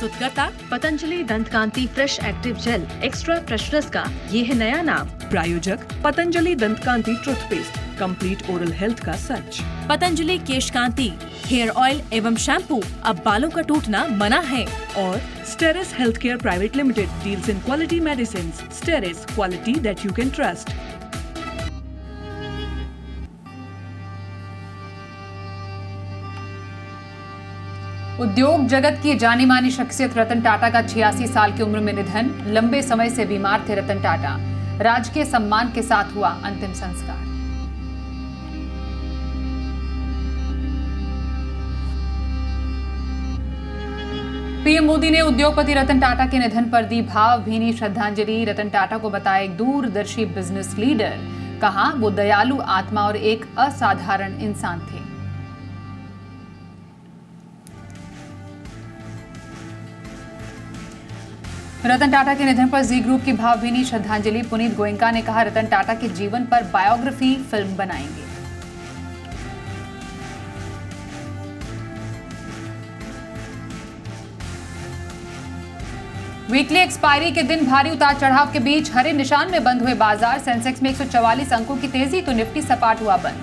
प्रस्तुत करता Patanjali Dant Kanti fresh active gel extra freshness का ये है नया नाम। प्रायोजक Patanjali Dant Kanti toothpaste, complete oral health का सच। पतंजलि केश कांति हेयर ऑयल एवं शैम्पू, अब बालों का टूटना मना है। और Steris health care private limited deals in quality medicine. Steris, quality that you can trust. उद्योग जगत की जानी मानी शख्सियत रतन टाटा का 86 साल की उम्र में निधन। लंबे समय से बीमार थे रतन टाटा। राजकीय सम्मान के साथ हुआ अंतिम संस्कार। पीएम मोदी ने उद्योगपति रतन टाटा के निधन पर दी भावभीनी श्रद्धांजलि। रतन टाटा को बताया एक दूरदर्शी बिजनेस लीडर। कहा वो दयालु आत्मा और एक असाधारण इंसान थे। रतन टाटा के निधन पर जी ग्रुप की भावभीनी श्रद्धांजलि। पुनीत गोयनका ने कहा रतन टाटा के जीवन पर बायोग्राफी फिल्म बनाएंगे। वीकली एक्सपायरी के दिन भारी उतार चढ़ाव के बीच हरे निशान में बंद हुए बाजार। सेंसेक्स में 144 अंकों की तेजी तो निफ्टी सपाट हुआ बंद।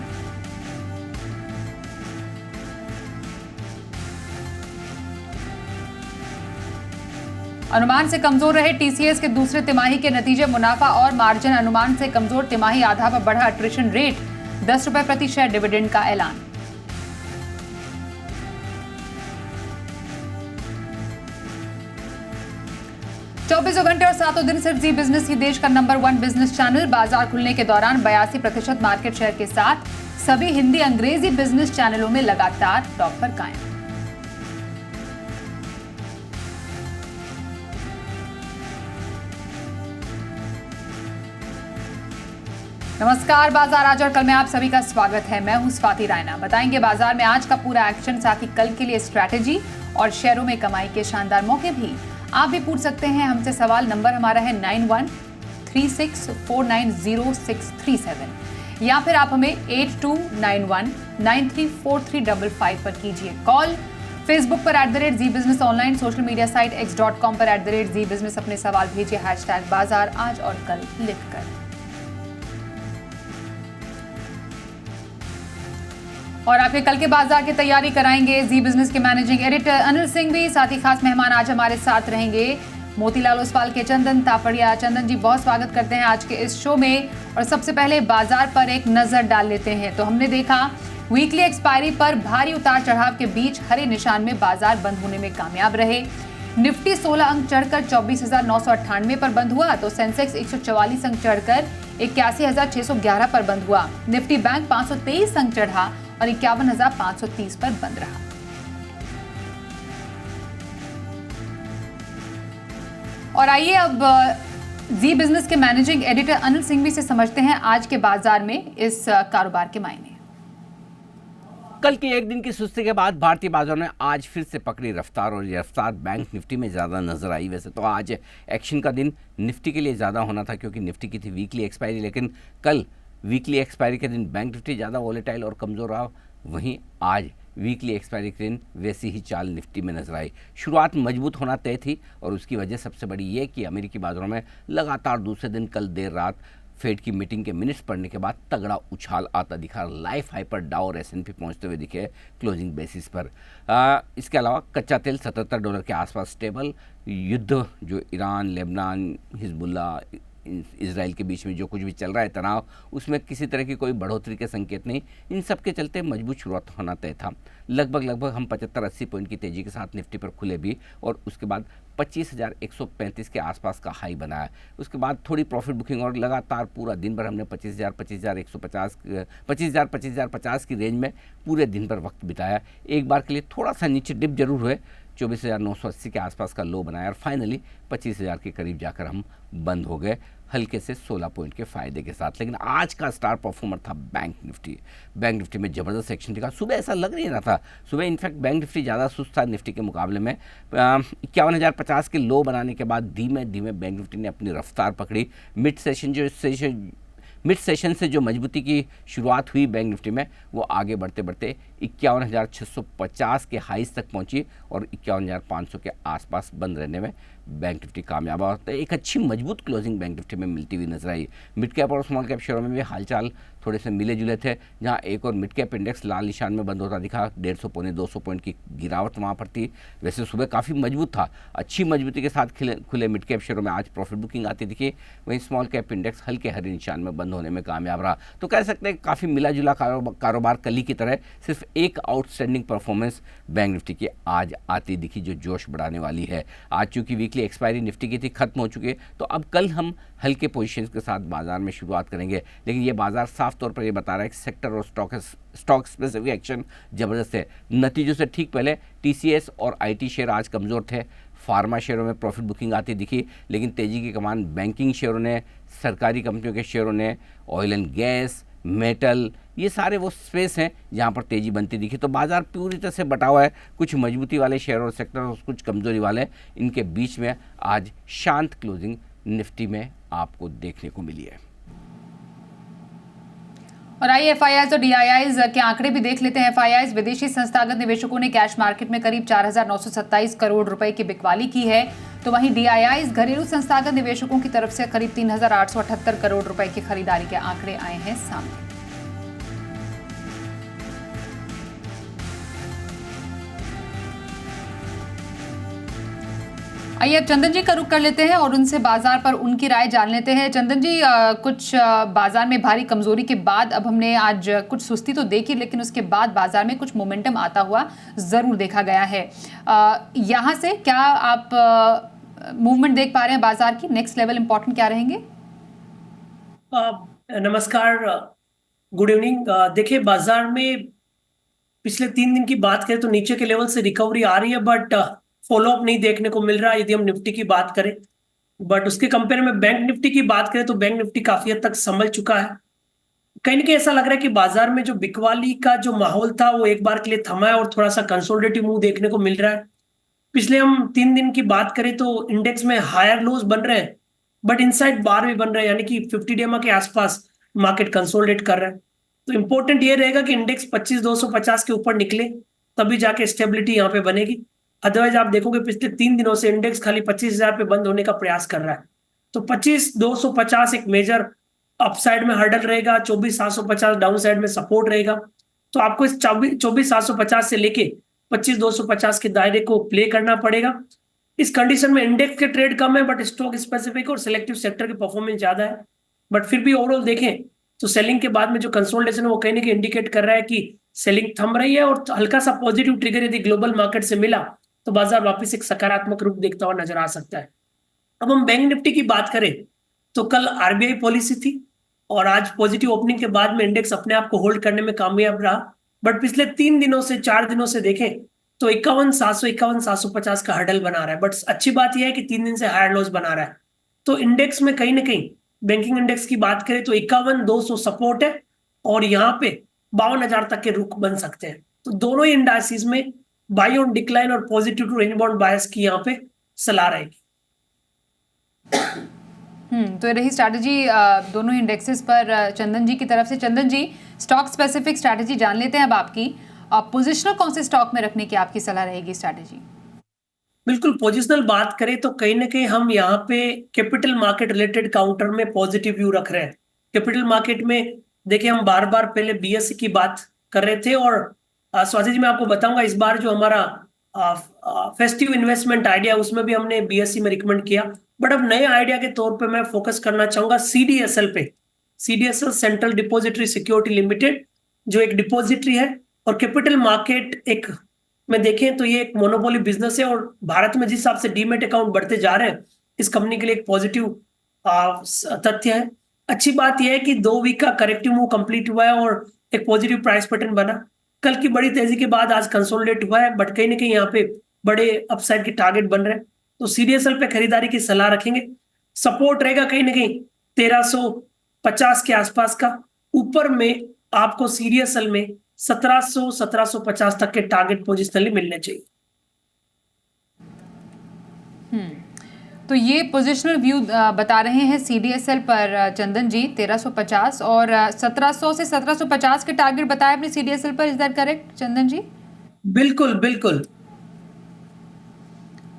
अनुमान से कमजोर रहे टीसीएस के दूसरे तिमाही के नतीजे। मुनाफा और मार्जिन अनुमान से कमजोर। तिमाही आधार पर बढ़ा अट्रिशन रेट। 10 रुपए प्रति शेयर डिविडेंड का ऐलान। चौबीसों घंटे और सातों दिन सिर्फ जी बिजनेस ही देश का नंबर 1 बिजनेस चैनल। बाजार खुलने के दौरान 82% मार्केट शेयर के साथ सभी हिंदी अंग्रेजी बिजनेस चैनलों में लगातार टॉप पर कायम। नमस्कार, बाजार आज और कल में आप सभी का स्वागत है। मैं हूं स्वाति रायना। बताएंगे बाजार में आज का पूरा एक्शन, साथ ही कल के लिए स्ट्रैटेजी और शेयरों में कमाई के शानदार मौके भी। आप भी पूछ सकते हैं हमसे सवाल। नंबर हमारा है 9136490637 या फिर आप हमें 8291934355 पर कीजिए कॉल। फेसबुक पर @ZBusiness online, social media site x.com पर @ZBusiness अपने सवाल भेजिए #बाजार आज और कल लिखकर। और आपके कल के बाजार की तैयारी कराएंगे जी बिजनेस के मैनेजिंग एडिटर अनिल सिंह भी। साथ ही खास मेहमान आज हमारे साथ रहेंगे मोतीलाल ओसवाल के चंदन तापड़िया। चंदन जी, बहुत स्वागत करते हैं आज के इस शो में। और सबसे पहले बाजार पर एक नजर डाल लेते हैं। तो हमने देखा वीकली एक्सपायरी पर भारी उतार चढ़ाव के बीच हरे निशान में बाजार बंद होने में कामयाब रहे। निफ्टी 16 अंक चढ़कर 24,998 पर बंद हुआ तो सेंसेक्स 144 अंक चढ़कर 81,611 पर बंद हुआ। निफ्टी बैंक 523 अंक चढ़ा और 51,530 पर बंद रहा। और आइए अब जी बिजनेस के मैनेजिंग एडिटर अनिल सिंघवी से समझते हैं आज के बाजार में इस कारोबार के मायने। कल के एक दिन की सुस्ती के बाद भारतीय बाजार ने आज फिर से पकड़ी रफ्तार और ये रफ्तार बैंक निफ्टी में ज़्यादा नजर आई। वैसे तो आज एक्शन का दिन निफ्टी के लिए ज़्यादा होना था क्योंकि निफ्टी की थी वीकली एक्सपायरी, लेकिन कल वीकली एक्सपायरी के दिन बैंक निफ्टी ज़्यादा वॉलेटाइल और कमज़ोर रहा। वहीं आज वीकली एक्सपायरी के दिन वैसी ही चाल निफ्टी में नजर आई। शुरुआत मजबूत होना तय थी और उसकी वजह सबसे बड़ी ये कि अमेरिकी बाजारों में लगातार दूसरे दिन कल देर रात फेड की मीटिंग के मिनट्स पढ़ने के बाद तगड़ा उछाल आता दिखा। लाइफ हाई पर डाउ और S&P पहुंचते हुए दिखे क्लोजिंग बेसिस पर। इसके अलावा कच्चा तेल $77 के आसपास स्टेबल। युद्ध जो ईरान, लेबनान, हिजबुल्ला, इजराइल के बीच में जो कुछ भी चल रहा है तनाव, उसमें किसी तरह की कोई बढ़ोतरी के संकेत नहीं। इन सब के चलते मजबूत शुरुआत होना तय था। लगभग हम 75-80 पॉइंट की तेजी के साथ निफ्टी पर खुले भी और उसके बाद 25,135 के आसपास का हाई बनाया। उसके बाद थोड़ी प्रॉफिट बुकिंग और लगातार पूरा दिन भर हमने 25,000 की रेंज में पूरे दिन भर वक्त बिताया। एक बार के लिए थोड़ा सा नीचे डिप जरूर हुए, 24,980 के आसपास का लो बनाया और फाइनली 25,000 के करीब जाकर हम बंद हो गए हल्के से 16 पॉइंट के फायदे के साथ। लेकिन आज का स्टार परफॉर्मर था बैंक निफ्टी। बैंक निफ्टी में ज़बरदस्त एक्शन दिखा। सुबह ऐसा लग नहीं रहा था, सुबह इनफैक्ट बैंक निफ्टी ज़्यादा सुस्त था निफ्टी के मुकाबले में। 51,050 के लो बनाने के बाद धीमे धीमे बैंक निफ्टी ने अपनी रफ्तार पकड़ी। मिड सेशन से जो मजबूती की शुरुआत हुई बैंक निफ्टी में, वो आगे बढ़ते बढ़ते 51,650 के हाईज तक पहुंची और 51,500 के आसपास बंद रहने में बैंक निफ्टी कामयाब हुआ। तो एक अच्छी मजबूत क्लोजिंग बैंक निफ्टी में मिलती हुई नजर आई। मिड कैप और स्मॉल कैप शेयरों में भी हालचाल थोड़े से मिले जुले थे, जहां एक और मिड कैप इंडेक्स लाल निशान में बंद होता दिखा। 150 पौने 200 पॉइंट की गिरावट वहां पर थी। वैसे सुबह काफ़ी मजबूत था, अच्छी मजबूती के साथ खुले मिड कैप शेयरों में आज प्रॉफिट बुकिंग आती दिखी। वहीं स्मॉल कैप इंडेक्स हल्के हरे निशान में बंद होने में कामयाब रहा। तो कह सकते हैं काफ़ी मिला जुला कारोबार कल ही की तरह। सिर्फ एक आउटस्टैंडिंग परफॉर्मेंस बैंक निफ्टी की आज आती दिखी, जो जोश बढ़ाने वाली है। आज चूंकि वीकली एक्सपायरी निफ्टी की थी, खत्म हो चुकी है, तो अब कल हम हल्के पोजीशंस के साथ बाजार में शुरुआत करेंगे। लेकिन ये बाजार साफ तौर पर ये बता रहा है कि सेक्टर और स्टॉक स्पेसिफिक एक्शन जबरदस्त है। नतीजों से ठीक पहले टीसीएस और आईटी शेयर आज कमज़ोर थे। फार्मा शेयरों में प्रॉफिट बुकिंग आती दिखी, लेकिन तेजी की कमान बैंकिंग शेयरों ने, सरकारी कंपनियों के शेयरों ने, ऑयल एंड गैस, मेटल, ये सारे वो स्पेस हैं जहाँ पर तेज़ी बनती दिखी। तो बाजार पूरी तरह से बटा हुआ है, कुछ मजबूती वाले शेयर और सेक्टर और कुछ कमज़ोरी वाले, इनके बीच में आज शांत क्लोजिंग निफ्टी में आपको देखने को मिली है। और आइए एफआईआईज और डीआईआईज के आंकड़े भी देख लेते हैं। एफआईआईज विदेशी संस्थागत निवेशकों ने कैश मार्केट में करीब 4,927 करोड़ रुपए की बिकवाली की है, तो वहीं डीआईआईज घरेलू संस्थागत निवेशकों की तरफ से करीब 3,878 करोड़ रुपए की खरीदारी के आंकड़े आए हैं सामने। आइए अब चंदन जी का रुख कर लेते हैं और उनसे बाजार पर उनकी राय जान लेते हैं। चंदन जी, कुछ बाजार में भारी कमजोरी के बाद अब हमने आज कुछ सुस्ती तो देखी, लेकिन उसके बाद बाजार में कुछ मोमेंटम आता हुआ जरूर देखा गया है। यहाँ से क्या आप मूवमेंट देख पा रहे हैं बाजार की? नेक्स्ट लेवल इंपॉर्टेंट क्या रहेंगे? नमस्कार, गुड इवनिंग। देखिए, बाजार में पिछले 3 दिन की बात करें तो नीचे के लेवल से रिकवरी आ रही है, बट फॉलोअप नहीं देखने को मिल रहा है यदि हम निफ्टी की बात करें। बट उसके कंपेयर में बैंक निफ्टी की बात करें तो बैंक निफ्टी काफी हद तक संभल चुका है। कहीं ना कहीं ऐसा लग रहा है कि बाजार में जो बिकवाली का जो माहौल था वो एक बार के लिए थमा है और थोड़ा सा कंसोलिडेटिव मूव देखने को मिल रहा है। पिछले हम 3 दिन की बात करें तो इंडेक्स में हायर लोज बन रहे हैं, बट इनसाइड बार भी बन रहे हैं, यानी कि 50 डेमा के आसपास मार्केट कंसोलिडेट कर रहा है। तो इंपॉर्टेंट ये रहेगा कि इंडेक्स 25,250 के ऊपर निकले, तभी जाके स्टेबिलिटी यहाँ पे बनेगी। अदरवाइज आप देखोगे पिछले 3 दिनों से इंडेक्स खाली 25,000 पे बंद होने का प्रयास कर रहा है। तो 25,250 एक मेजर अपसाइड में हर्डल रहेगा, 24,750 डाउन साइड में सपोर्ट रहेगा। तो आपको इस 24,750 से लेके 25,250 के दायरे को प्ले करना पड़ेगा। इस कंडीशन में इंडेक्स के ट्रेड कम है, बट स्टॉक स्पेसिफिक और सिलेक्टिव सेक्टर की परफॉर्मेंस ज्यादा है। बट फिर भी ओवरऑल देखें तो सेलिंग के बाद में जो कंसोलिडेशन है वो कहीं ना कहीं इंडिकेट कर रहा है कि सेलिंग थम रही है, और हल्का सा पॉजिटिव ट्रिगर यदि ग्लोबल मार्केट से मिला तो बाजार वापस एक सकारात्मक रूप देखता हुआ नजर आ सकता है। अब हम बैंक निफ्टी की बात करें तो कल आरबीआई पॉलिसी थी और आज पॉजिटिव ओपनिंग के बाद में इंडेक्स अपने आप को होल्ड करने में कामयाब रहा। बट पिछले 3 दिनों से 4 दिनों से देखें तो 51,700 51,750 का हर्डल बना रहा है। बट अच्छी बात यह है कि 3 दिन से हायर लोज बना रहा है। तो इंडेक्स में कहीं ना कहीं बैंकिंग इंडेक्स की बात करें तो 51,200 सपोर्ट है और यहाँ पे 52,000 तक के रुख बन सकते हैं। तो दोनों ही इंडाइसिस में बाई ऑन डिक्लाइन और पॉजिटिव टू रेंज बाउंड बायस की यहाँ पे सलाह रहेगी। तो ये रही स्ट्रैटेजी दोनों इंडेक्सेस पर चंदन जी की तरफ से। चंदन जी, स्टॉक स्पेसिफिक स्ट्रैटेजी जान लेते हैं अब आपकी। पोजिशनल कौन से स्टॉक में रखने की आपकी सलाह रहेगी स्ट्रैटेजी? बिल्कुल, पोजिशनल बात करें तो कहीं ना कहीं हम यहाँ पे कैपिटल मार्केट रिलेटेड काउंटर में पॉजिटिव व्यू रख रहे हैं। कैपिटल मार्केट में देखिए, हम बार बार पहले बीएसई की बात कर रहे थे और स्वाति जी मैं आपको बताऊंगा इस बार जो हमारा फेस्टिव इन्वेस्टमेंट आइडिया उसमें भी हमने बीएसई में रिकमेंड किया। बट अब नए आइडिया के तौर पे मैं फोकस करना चाहूंगा सीडीएसएल पे। CDSL central depository security limited जो एक डिपॉजिटरी है और कैपिटल मार्केट एक में देखें तो ये एक मोनोपोली बिजनेस है और भारत में जिस हिसाब से डीमेट अकाउंट बढ़ते जा रहे हैं इस कंपनी के लिए एक पॉजिटिव तथ्य है। अच्छी बात यह है कि 2 वीक का करेक्टिव मूव कंप्लीट हुआ है और एक पॉजिटिव प्राइस पैटर्न बना। कल की बड़ी तेजी के बाद आज कंसोलिडेट हुआ है, बट कहीं ना कहीं यहाँ पे बड़े अपसाइड के टारगेट बन रहे हैं। तो सीडीएसएल पे खरीदारी की सलाह रखेंगे। सपोर्ट रहेगा कहीं ना कहीं 1350 के आसपास का। ऊपर में आपको सीडीएसएल में 1700 1750 तक के टारगेट पोजिशनली मिलने चाहिए। तो तो ये पोजिशनल व्यू बता रहे हैं CDSL पर चंदन जी 1350 और 1700 से 1750 के टारगेट बताए अपने CDSL पर। इज दैट करेक्ट चंदन जी? बिल्कुल बिल्कुल।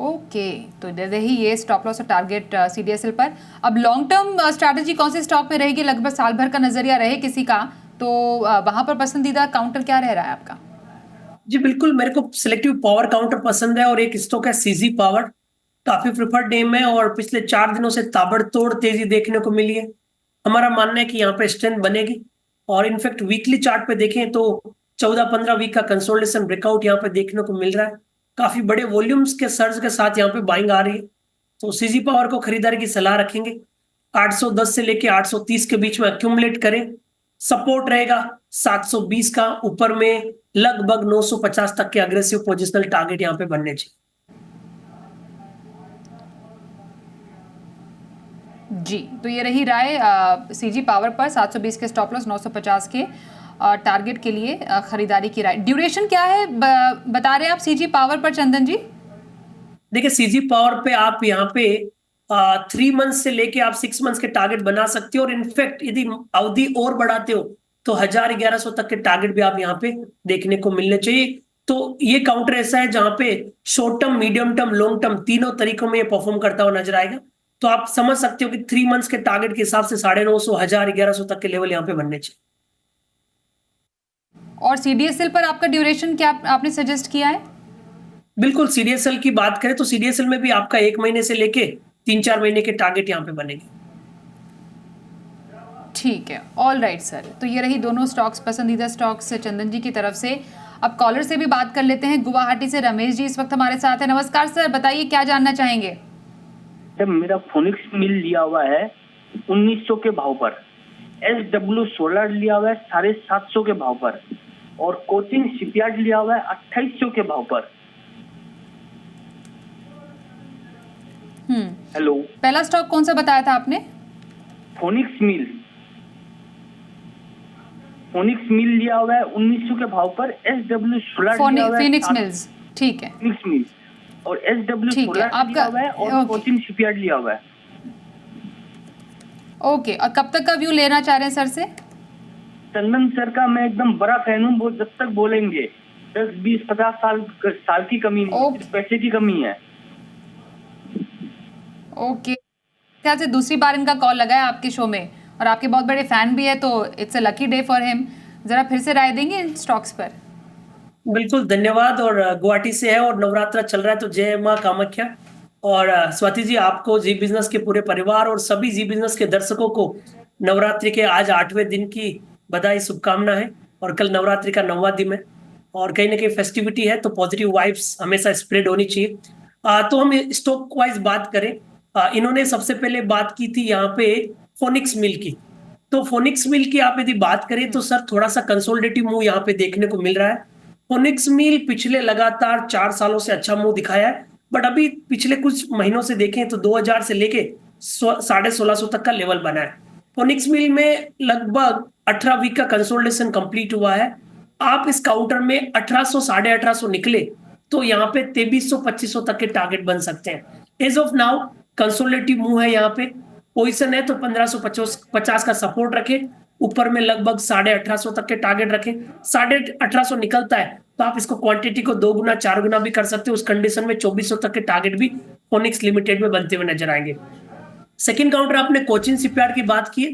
ओके, तो रही ये स्टॉप लॉस और टारगेट CDSL पर। अब लॉन्ग टर्म स्ट्रैटेजी कौन से स्टॉक में रहेगी? लगभग साल भर का नजरिया रहे किसी का, तो वहां पर पसंदीदा काउंटर क्या रह रहा है आपका? जी बिल्कुल, मेरे को सिलेक्टिव पावर काउंटर पसंद है और एक स्टॉक है CG पावर, काफी प्रिफर्ड नेम है और पिछले 4 दिनों से ताबड़तोड़ तेजी देखने को मिली है। हमारा मानना है कि यहाँ पे स्ट्रेंथ बनेगी और इनफैक्ट वीकली चार्ट पे देखें तो 14-15 वीक का कंसोलिडेशन ब्रेकआउट यहाँ पे देखने को मिल रहा है। काफी बड़े वॉल्यूम्स के सर्ज के साथ यहाँ पे बाइंग आ रही है, तो CG पावर को खरीदारी की सलाह रखेंगे। 810 से लेके 830 के बीच में एक्यूमुलेट करें। सपोर्ट रहेगा 720 का, ऊपर में लगभग 950 तक के अग्रेसिव पोजिशनल टारगेट यहाँ पे बनने चाहिए। जी, तो ये रही राय CG पावर पर 720 के स्टॉप लॉस, 950 के टारगेट के लिए खरीदारी की राय। ड्यूरेशन क्या है बता रहे हैं आप CG पावर पर चंदन जी? देखिए CG पावर पे आप यहाँ पे 3 मंथ से लेके आप 6 मंथ्स के टारगेट बना सकते हो और इनफैक्ट यदि अवधि और बढ़ाते हो तो 1000-1100 तक के टारगेट भी आप यहाँ पे देखने को मिलने चाहिए। तो ये काउंटर ऐसा है जहां पे short term, medium term, long term तीनों तरीकों में ये परफॉर्म करता हुआ नजर आएगा। तो आप समझ सकते हो कि 3 मंथ्स के टारगेट के हिसाब से 950, 1000-1100 तक के लेवल यहाँ पे बनने चाहिए। और CDSL पर आपका ड्यूरेशन क्या आपने सजेस्ट किया है? बिल्कुल, CDSL की बात करें तो CDSL में भी आपका 1 महीने से लेके 3-4 महीने के टारगेट यहाँ पे बनेंगे। ठीक है, ऑल राइट सर। तो ये रही दोनों स्टॉक्स, पसंदीदा स्टॉक्स चंदन जी की तरफ से। अब कॉलर से भी बात कर लेते हैं। गुवाहाटी से रमेश जी इस वक्त हमारे साथ है। नमस्कार सर, बताइए क्या जानना चाहेंगे? मेरा फोनिक्स मिल लिया हुआ है 1900 के भाव पर, SW सोलर लिया हुआ है 750 के भाव पर और कोचिन शिपयार्ड लिया हुआ है 2800 के भाव पर। हेलो, पहला स्टॉक कौन सा बताया था आपने? फोनिक्स मिल लिया हुआ है 1900 के भाव पर, SW सोलर लिया हुआ है फिनिक्स मिल्स, ठीक है, फिनिक्स मिल और SW ठीक है, सोलर आपका लिया हुआ है और कोचिन शिपयार्ड लिया हुआ है। ओके, और कब तक का व्यू लेना चाह रहे हैं सर से? चंदन सर का मैं एकदम बड़ा फैन हूँ, वो जब तक बोलेंगे 10, 20, 50 साल की कमी नहीं, सिर्फ पैसे की कमी है। ओके, ख्याल से दूसरी बार इनका कॉल लगा है आपके शो में और आपके बहुत बड़े फैन भी है, तो it's a lucky day for him. जरा फिर से राय देंगे इन स्टॉक्स पर? बिल्कुल, धन्यवाद। और गुवाहाटी से है और नवरात्रा चल रहा है तो जय मां कामाख्या। और स्वाति जी, आपको जी बिजनेस के पूरे परिवार और सभी जी बिजनेस के दर्शकों को नवरात्रि के आज 8वें दिन की बधाई, शुभकामना है। और कल नवरात्रि का 9वां दिन है और कहीं ना कहीं फेस्टिविटी है, तो पॉजिटिव वाइब्स हमेशा स्प्रेड होनी चाहिए। तो हम स्टॉक वाइज बात करें, इन्होंने सबसे पहले बात की थी यहाँ पे फोनिक्स मिल की। तो फोनिक्स मिल की आप यदि बात करें तो सर थोड़ा सा कंसोलिडेटिव मूव यहाँ पे देखने को मिल रहा है। फोनिक्स मिल पिछले लगातार 4 सालों से अच्छा मूव दिखाया है, बट अभी पिछले कुछ महीनों से देखें तो 2000 से लेके 1650 तक का लेवल बना है। फोनिक्स मिल में लगभग 18 वीक का कंसोलिडेशन कंप्लीट हुआ है। आप इस काउंटर में 1800, 1850 निकले तो यहाँ पे 2300-2500 तक के टारगेट बन सकते हैं। As of now consolidative move है, यहाँ पे पोजीशन है तो 1550 का सपोर्ट रखे, ऊपर में लगभग 1850 तक के टारगेट रखें। 1850 निकलता है तो आप इसको क्वांटिटी को 2 गुना 4 गुना भी कर सकते हो। उस कंडीशन में 2400 तक के टारगेट भी फोनिक्स लिमिटेड में बनते हुए नजर आएंगे। सेकंड काउंटर आपने कोचिन शिपयार्ड की बात की।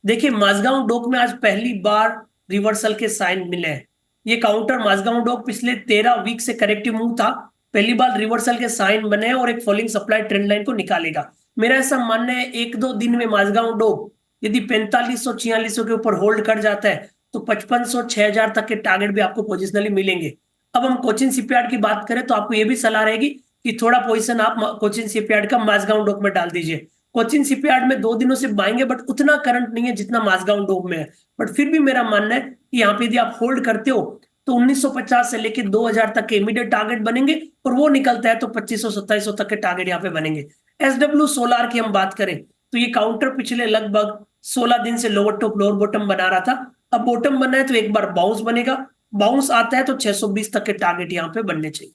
देखिए, माझगांव डॉक में आज पहली बार रिवर्सल के साइन मिले हैं। ये काउंटर माझगांव डॉक पिछले 13 वीक से करेक्टिव मूव था, पहली बार रिवर्सल के साइन बने और एक फॉलिंग सप्लाई ट्रेंड लाइन को निकालेगा। मेरा ऐसा मानना है 1-2 दिन में माझगांव डॉक यदि 4500-4600 के ऊपर होल्ड कर जाता है तो 5500-6000 तक के टारगेट भी आपको पोजिशनली मिलेंगे। अब हम कोचिन शिपयार्ड की बात करें तो आपको यह भी सलाह रहेगी कि थोड़ा पोजीशन आप कोचिन शिपयार्ड का माझगांव डॉक में डाल दीजिए। कोचिन शिपयार्ड में 2 दिनों से बाएंगे, बट उतना करंट नहीं है जितना माझगांव डॉक में है। बट फिर भी मेरा मानना है कि यहाँ पे यदि आप होल्ड करते हो तो 1950 से लेकर 2000 तक के इमीडिएट टारगेट बनेंगे और वो निकलता है तो 2500-2700 तक के टारगेट यहाँ पे बनेंगे। SW सोलार की हम बात करें तो ये काउंटर पिछले लगभग 16 दिन से लोअर टॉप लोअर बॉटम बना रहा था। अब बॉटम बना है तो एक बार बाउंस बनेगा, बाउंस आता है तो 620 तक के टारगेट यहाँ पे बनने चाहिए।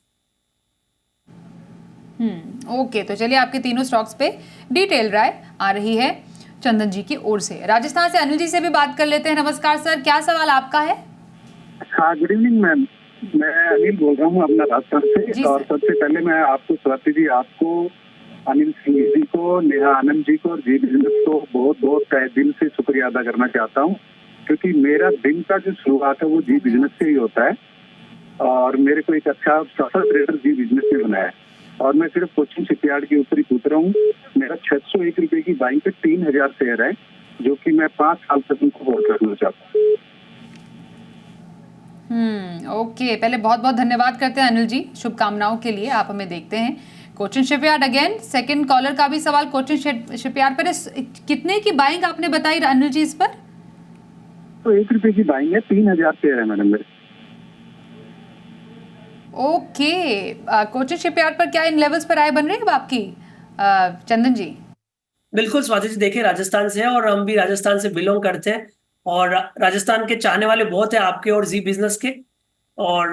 ओके, तो चलिए आपके तीनों स्टॉक्स पे डिटेल राय आ रही है चंदन जी की ओर से। राजस्थान से अनिल जी से भी बात कर लेते हैं। नमस्कार सर, क्या सवाल आपका है? हाँ, गुड इवनिंग मैम। मैं अनिल बोल रहा हूँ अपना राजस्थान जी से। और सर। सबसे पहले मैं आपको, स्वाति जी, आपको, अनिल सिंह जी को, नेहा आनंद जी को और जी बिजनेस को बहुत बहुत तहे दिल से शुक्रिया अदा करना चाहता हूँ, क्योंकि मेरा दिन का जो शुरुआत है वो जी बिजनेस से ही होता है और मेरे को एक अच्छा सफल ट्रेडर जी बिजनेस में बनाया है। और मैं सिर्फ कोचिन शिपयार्ड के ऊपर ही पूछ रहा हूँ। मेरा 601 रुपए की बाइंग पे 3000 शेयर है, जो कि मैं 5 साल तक उनको होल्ड रखना चाहता हूँ। ओके, पहले बहुत बहुत धन्यवाद करते हैं अनिल जी शुभकामनाओं के लिए। आप हमें देखते हैं Cochin Shipyard. Again second caller का भी सवाल कोचिन शिपयार्ड पर है। कितने की बाइंग आपने बताई अनिल जी इस पर? तो 1 रुपए की बाइंग है, 3000 शेयर है मैडम मेरे। ओके, कोचिन शिपयार्ड पर क्या इन लेवल्स पर आय बन रही है अब आपकी चंदन जी? बिल्कुल स्वाति जी, देखिए राजस्थान से है और हम भी राजस्थान से बिलोंग करते हैं और राजस्थान के चाहने वाले बहुत है आपके और जी बिजनेस के। और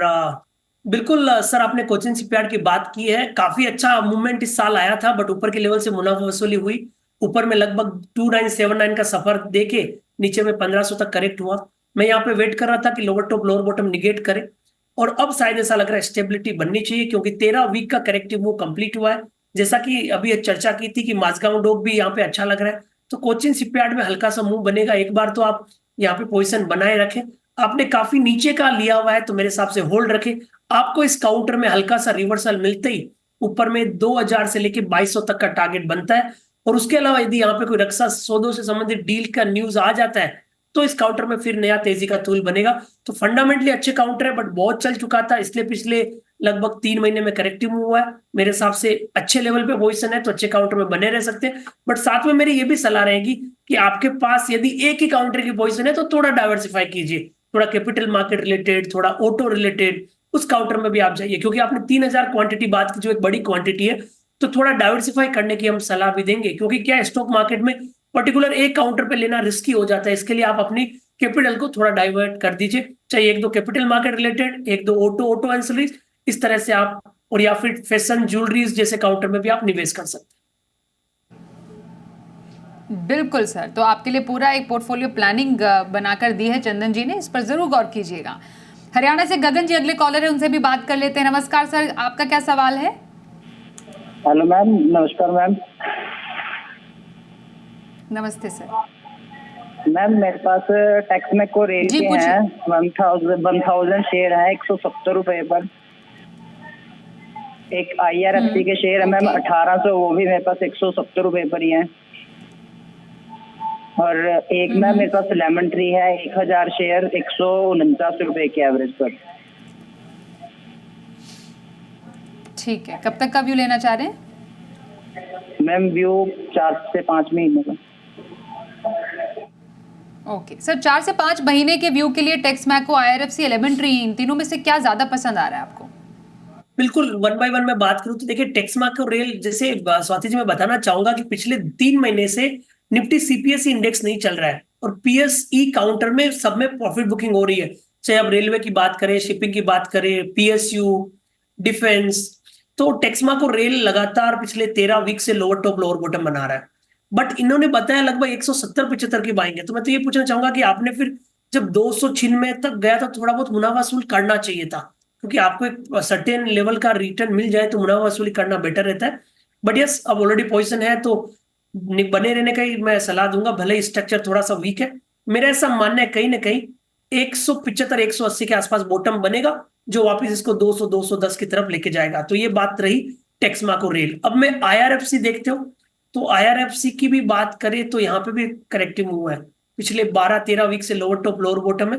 बिल्कुल सर, आपने कोचिन शिपयार्ड की बात की है। काफी अच्छा मूवमेंट इस साल आया था, बट ऊपर के लेवल से मुनाफा वसूली हुई। ऊपर में लगभग 2979 का सफर देके नीचे में 1500 तक करेक्ट हुआ। मैं यहाँ पे वेट कर रहा था कि lower top lower bottom negate करे और अब शायद ऐसा लग रहा है स्टेबिलिटी बननी चाहिए, क्योंकि 13 वीक का करेक्टिव मूव कंप्लीट हुआ है। जैसा कि अभी ये चर्चा की थी कि माझगांव डॉक भी यहाँ पे अच्छा लग रहा है, तो कोचिन शिपयार्ड में हल्का सा मूव बनेगा। एक बार तो आप यहाँ पे पोजीशन बनाए रखें। आपने काफी नीचे का लिया हुआ है तो मेरे हिसाब से होल्ड रखें। आपको इस काउंटर में हल्का सा रिवर्सल मिलते ही ऊपर में 2000 से लेके 2200 तक का टारगेट बनता है। और उसके अलावा यदि यहाँ पे कोई रक्षा सौदों से संबंधित डील का न्यूज आ जाता है तो इस काउंटर में फिर नया तेजी का तूल बनेगा। तो फंडामेंटली अच्छे काउंटर है, बट बहुत चल चुका था, इसलिए पिछले लगभग 3 महीने में करेक्टिव मूव हुआ है। मेरे हिसाब से अच्छे लेवल पे पोजीशन है तो अच्छे काउंटर में बने रह सकते हैं। बट साथ में मेरी ये भी सलाह रहेगी कि आपके पास यदि एक ही काउंटर की पोजीशन है तो थोड़ा डाइवर्सिफाई कीजिए, थोड़ा कैपिटल मार्केट रिलेटेड, थोड़ा ऑटो रिलेटेड, उस काउंटर में भी आप जाइए, क्योंकि आपने 3000 क्वांटिटी बात की जो एक बड़ी क्वांटिटी है, तो थोड़ा डाइवर्सिफाई करने की हम सलाह भी देंगे। क्योंकि क्या है, स्टॉक मार्केट में पर्टिकुलर एक काउंटर पे लेना रिस्की हो जाता है। इसके लिए आप अपनी कैपिटल को थोड़ा डाइवर्ट कर दीजिए, चाहे 1-2 capital market related, 1-2 auto ancillaries, इस तरह से आप, और या फिर फैशन ज्वेलरीज जैसे काउंटर में भी आप निवेश कर सकते हैं। बिल्कुल सर, तो आपके लिए पूरा एक पोर्टफोलियो प्लानिंग बनाकर दी है चंदन जी ने, इस पर जरूर गौर कीजिएगा। हरियाणा से गगन जी अगले कॉलर है, उनसे भी बात कर लेते हैं। नमस्कार सर, आपका क्या सवाल है? हेलो मैम, नमस्कार मैम। नमस्ते सर। मैम मेरे पास टेक्समैको रेल जी, के पूछिए। हैं 1000 शेयर है 170 रुपए पर। एक IRFC के शेयर है मैम ओके। 1800, वो भी मेरे पास 170 रुपए पर ही है। और एक मैम मेरे पास लेमन ट्री है 1000 शेयर 149 रुपए के एवरेज पर। ठीक है, कब तक का व्यू लेना चाह रहे हैं? मैम व्यू 4 से 5 महीने का। ओके सर, 4 से 5 महीने के व्यू के लिए टेक्समैको, IRFC, लेमन ट्री, इन तीनों में से क्या ज्यादा पसंद आ रहा है आपको? बिल्कुल, 1 बाय 1 में बात करूं तो देखिए, टेक्समैको रेल, जैसे स्वाति जी मैं बताना चाहूंगा कि पिछले 3 महीने से निफ्टी CPSE इंडेक्स नहीं चल रहा है और PSE काउंटर में सब में प्रॉफिट बुकिंग हो रही है। चाहे आप रेलवे की बात करें, शिपिंग की बात करें, PSU, डिफेंस, तो टेक्समैको रेल लगातार पिछले 13 वीक से लोअर टॉप लोअर बॉटम बना रहा है। बट इन्होंने बताया लगभग 170-75 की बाइंग है। तो मैं तो ये पूछना चाहूंगा कि आपने फिर जब 296 तक गया था थोड़ा बहुत मुनाफा वसूल करना चाहिए था, क्योंकि आपको एक सर्टेन लेवल का रिटर्न मिल जाए तो मुनाफा वसूली करना बेटर रहता है। बट यस, अब ऑलरेडी पोजीशन है तो बने रहने का ही मैं सलाह दूंगा, भले ही स्ट्रक्चर थोड़ा सा वीक है। मेरा ऐसा मानना है कहीं ना कहीं 175-180 के आसपास बॉटम बनेगा, जो वापस इसको 200-210 की तरफ लेके जाएगा। तो ये बात रही टेक्समैको रेल। अब मैं IRFC देखते हो तो IRFC की भी बात करें तो यहाँ पे भी करेक्टिव मूव है। पिछले 12-13 वीक से लोअर टॉप लोअर बॉटम है।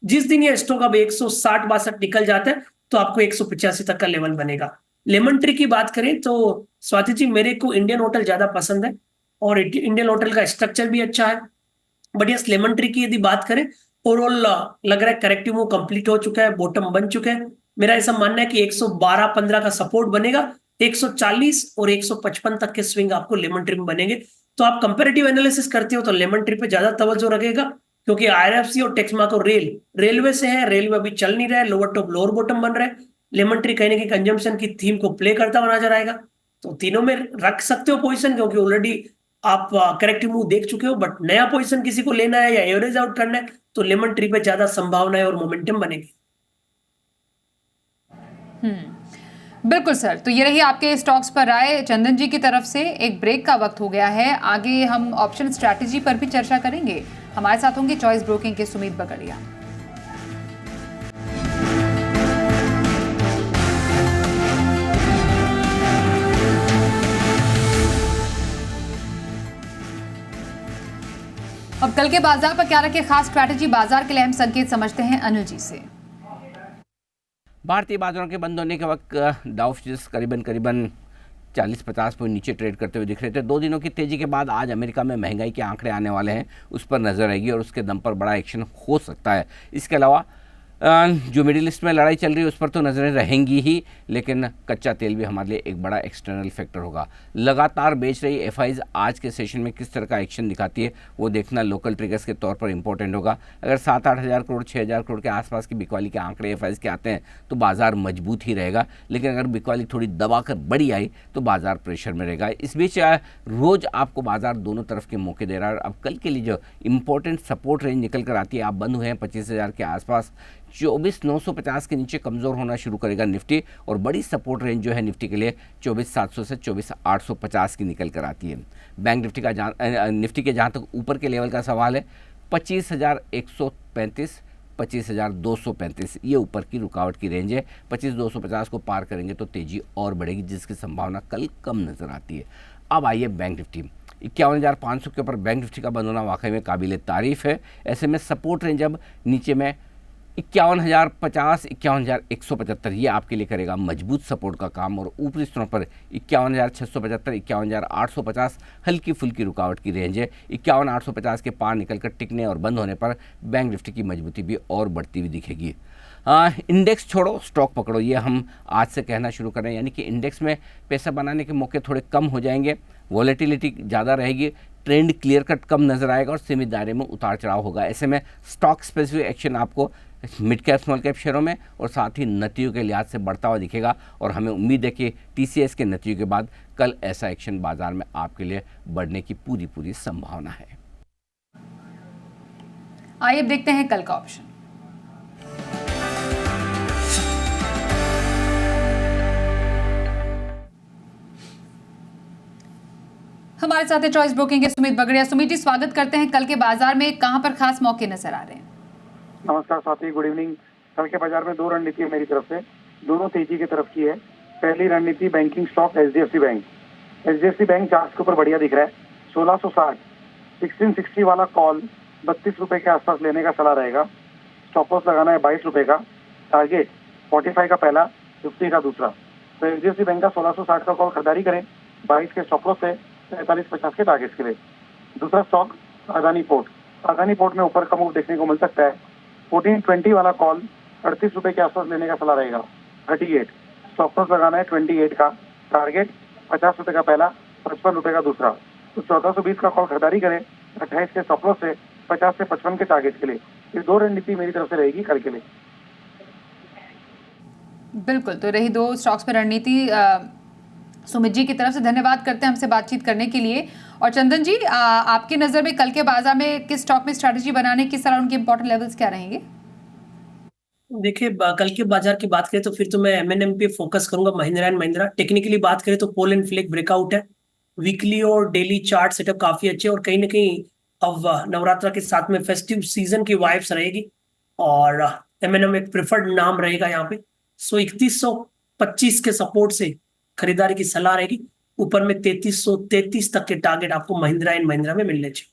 जिस दिन ये स्टॉक अब 160-62 निकल जाता है तो आपको 185 तक का लेवल बनेगा। लेमन ट्री की बात करें तो स्वाति जी, मेरे को इंडियन होटल ज्यादा पसंद है और इंडियन होटल का स्ट्रक्चर भी अच्छा है। बट यस, लेमन ट्री की यदि बात करें, ओवरऑल लग रहा है करेक्टिव मूव कंप्लीट हो चुका है, बॉटम बन चुका है। मेरा ऐसा मानना है कि 112-15 का सपोर्ट बनेगा, 140 और 155 तक के स्विंग आपको लेमन ट्री में बनेंगे। तो आप कंपैरेटिव एनालिसिस करते हो तो लेमन ट्री पे ज्यादा तवज्जो रखेगा, क्योंकि IRFC और टेक्समैको रेल रेलवे से है, रेलवे अभी चल नहीं रहा है, लोअर टॉप लोअर बॉटम बन रहा है। लेमन ट्री कहीं ना कहीं कंजम्पशन की थीम को प्ले करता हुआ नजर आएगा। तो तीनों में रख सकते हो पोजीशन, क्योंकि ऑलरेडी आप करेक्टिव मूव देख चुके हो। बट नया पोजीशन किसी को लेना है या एवरेज आउट करना है तो लेमन ट्री पे ज्यादा संभावना है और मोमेंटम बनेगी। बिल्कुल सर, तो ये रही आपके स्टॉक्स पर राय चंदन जी की तरफ से। एक ब्रेक का वक्त हो गया है, आगे हम ऑप्शन स्ट्रैटेजी पर भी चर्चा करेंगे। हमारे साथ होंगे चॉइस ब्रोकिंग के सुमित बगड़िया। अब कल के बाजार पर क्या रखे खास स्ट्रैटेजी, बाजार के लिए अहम संकेत समझते हैं अनिल जी से। भारतीय बाजारों के बंद होने के वक्त डाउ फ्यूचर्स करीबन 40-50 पॉइंट नीचे ट्रेड करते हुए दिख रहे थे। 2 दिनों की तेजी के बाद आज अमेरिका में महंगाई के आंकड़े आने वाले हैं, उस पर नजर आएगी और उसके दम पर बड़ा एक्शन हो सकता है। इसके अलावा जो मिडिल ईस्ट में लड़ाई चल रही है उस पर तो नजरें रहेंगी ही, लेकिन कच्चा तेल भी हमारे लिए एक बड़ा एक्सटर्नल फैक्टर होगा। लगातार बेच रही एफआईज आज के सेशन में किस तरह का एक्शन दिखाती है वो देखना लोकल ट्रिगर्स के तौर पर इंपॉर्टेंट होगा। अगर 7-8 हज़ार करोड़ 6 हज़ार करोड़ के आसपास की बिकवाली के आंकड़े एफआईज के आते हैं तो बाजार मजबूत ही रहेगा, लेकिन अगर बिकवाली थोड़ी दबाकर बड़ी आई तो बाजार प्रेशर में रहेगा। इस बीच रोज आपको बाजार दोनों तरफ के मौके दे रहा है। अब कल के लिए जो इंपॉर्टेंट सपोर्ट रेंज निकल कर आती है, आप बंद हुए हैं 25,000 के आसपास, 24,950 के नीचे कमज़ोर होना शुरू करेगा निफ्टी, और बड़ी सपोर्ट रेंज जो है निफ्टी के लिए 24,700 से 24,850 की निकल कर आती है। बैंक निफ्टी के जहाँ तक ऊपर के लेवल का सवाल है 25,135 25,235 ये ऊपर की रुकावट की रेंज है। 25,250 को पार करेंगे तो तेजी और बढ़ेगी, जिसकी संभावना कल कम नजर आती है। अब आइए बैंक निफ्टी 51,500 के ऊपर बैंक निफ्टी का बंद होना वाकई में काबिल तारीफ है। ऐसे में सपोर्ट रेंज अब नीचे में 51,050 51,175 ये आपके लिए करेगा मजबूत सपोर्ट का काम, और ऊपरी स्तरों पर 51,675 51,850 हल्की फुल्की रुकावट की रेंज है। 51,850 के पार निकलकर टिकने और बंद होने पर बैंक निफ्टी की मजबूती भी और बढ़ती हुई दिखेगी। इंडेक्स छोड़ो स्टॉक पकड़ो, ये हम आज से कहना शुरू करें, यानी कि इंडेक्स में पैसा बनाने के मौके थोड़े कम हो जाएंगे, वॉलेटिलिटी ज़्यादा रहेगी, ट्रेंड क्लियर कट कम नजर आएगा और सीमित दायरे में उतार चढ़ाव होगा। ऐसे में स्टॉक स्पेसिफिक एक्शन आपको मिड कैप स्मॉल कैप शेयरों में और साथ ही नतीजों के लिहाज से बढ़ता हुआ दिखेगा, और हमें उम्मीद है कि टीसीएस के नतीजों के बाद कल ऐसा एक्शन बाजार में आपके लिए बढ़ने की पूरी संभावना है। आइए अब देखते हैं कल का ऑप्शन। हमारे साथ है चॉइस ब्रोकिंग के सुमित बगड़िया। सुमित जी, स्वागत करते हैं। कल के बाजार में कहां पर खास मौके नजर आ रहे हैं? नमस्कार साथी, गुड इवनिंग। कल के बाजार में 2 रणनीति है मेरी तरफ से, दोनों तेजी की तरफ की है। पहली रणनीति banking stock HDFC bank. HDFC bank chart के ऊपर बढ़िया दिख रहा है, 1660 1660 वाला कॉल 32 रुपए के आसपास लेने का सलाह रहेगा। स्टॉप लॉस लगाना है 22 रुपए का, टारगेट 45 का पहला, 50 का दूसरा। तो एचडीएफसी बैंक का 1660 का कॉल खरीदारी करें 22 के स्टॉप लॉस से 45-50 के टारगेट के लिए। दूसरा stock Adani port. Adani port में ऊपर का मूव देखने को मिल सकता है। 1420 वाला कॉल 38 रुपए के आसपास लेने का सलाह रहेगा, 38। स्टॉप लॉस लगाना है 28 का, टारगेट 50 रुपए का पहला, 55 रुपए का दूसरा। तो 1420 का कॉल खरीदारी करें 28 के स्टॉप लॉस से 50 से 55 के टारगेट के लिए। ये 2 रणनीति मेरी तरफ से रहेगी कल के लिए। बिल्कुल, तो रही 2 स्टॉक्स पर रणनीति। सुमित जी की तरफ से धन्यवाद करते हैं हमसे बातचीत करने के लिए। और चंदन जी, आपकी नजर में कल के बाजार में किस स्टॉक में स्ट्रैटेजी बनाने की सलाह, उनके इंपॉर्टेंट लेवल्स क्या रहेंगे? देखिए, कल के बाजार की बात करें तो फिर तो मैं एमएनएम पे फोकस करूंगा, महिंद्रा एंड महिंद्रा। टेक्निकली बात करें तो पोल एंड फ्लेग ब्रेकआउट है, वीकली और डेली चार्ट सेटअप काफी अच्छे, और कहीं ना कहीं अब नवरात्रा के साथ में फेस्टिव सीजन की वाइब्स रहेगी और एमएनएम एक प्रेफर्ड नाम रहेगा यहाँ पे। सो 3125 के सपोर्ट से खरीदारी की सलाह रहेगी। ऊपर में 3333 तक के टारगेट आपको महिंद्रा एंड महिंद्रा में मिलने चाहिए।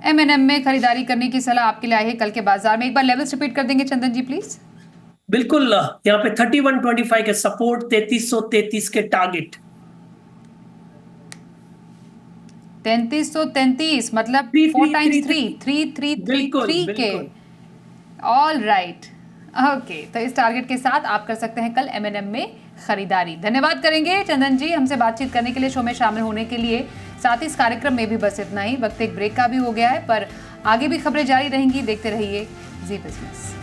एमएनएम में खरीदारी करने की सलाह आपके लिए आई है कल के बाजार में। एक बार लेवल्स रिपीट कर देंगे चंदन जी प्लीज। बिल्कुल, यहाँ पे 3125 के सपोर्ट, 3333 के टारगेट। 3333 मतलब 4 times 3 के। ऑल राइट, ओके, तो इस टारगेट के साथ आप कर सकते हैं कल एमएनएम में खरीदारी। धन्यवाद करेंगे चंदन जी हमसे बातचीत करने के लिए, शो में शामिल होने के लिए। साथ ही इस कार्यक्रम में भी बस इतना ही, वक्त एक ब्रेक का भी हो गया है, पर आगे भी खबरें जारी रहेंगी। देखते रहिए जी बिजनेस।